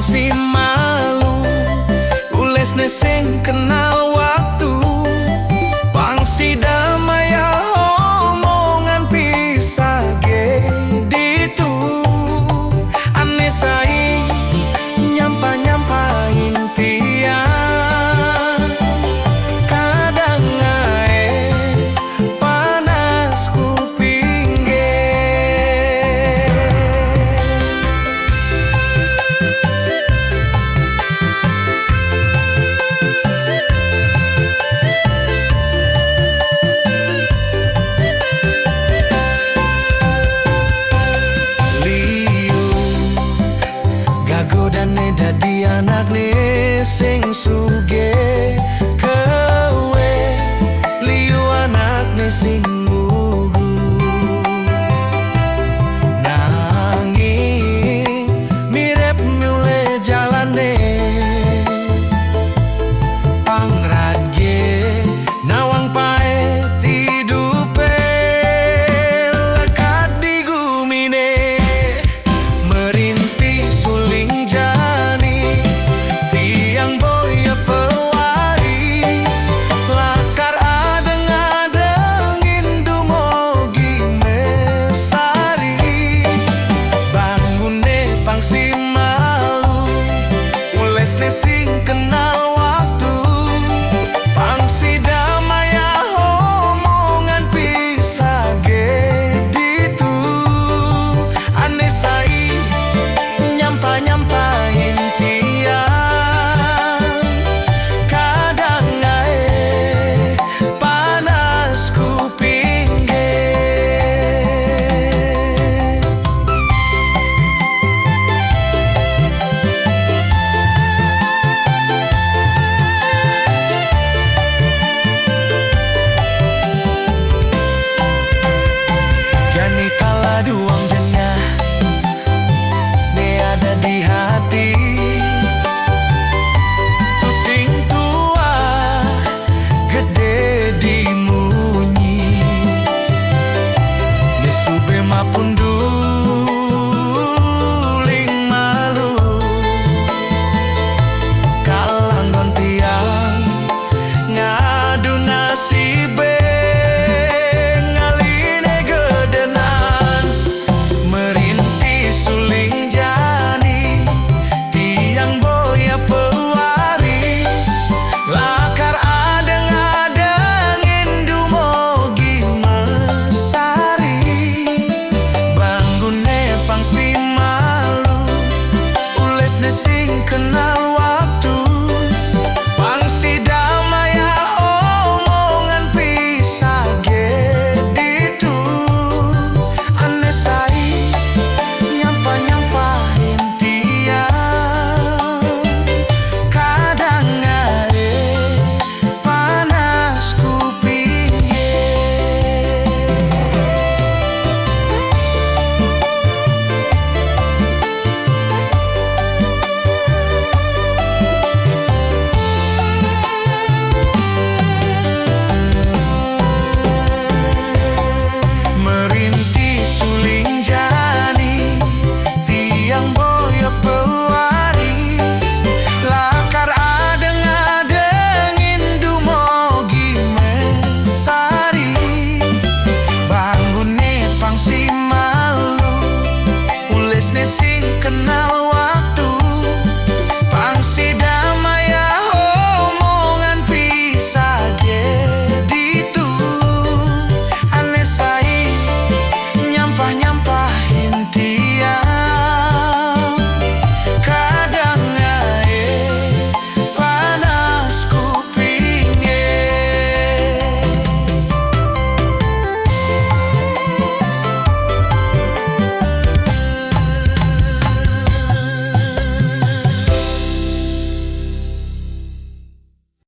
pangsi malu, ulesne sing kenal waktu, pangsi damai omongan pisah ge ditu, ane saing nyampa-nyampain tiang, kadang ae panas kuping ge. Godane dadi anakne sing sugih, kowe liu anakne sing lugu, nanging mirip mulai jalane pangradge nawang pae tidupe lekat di gumine merintih suling jani tiang boya pewaris lakar adeng-adeng indumogi mesari bangune pangsi malu ulesne sing kenal waktu pangsi damai omongan pisah ge ditu ane sai nyampa-nyampain tiang, kadang ae panas kuping ge. Jani kala duang jenya ada di hati tu sing tua gede di munyi nesube mapun duling malu kalanggon tiang ngadu nasibe ngaline gedenan merintih suling lakar adeng-adeng indumogi mesari banggune pangsi malu ulesne sing kenal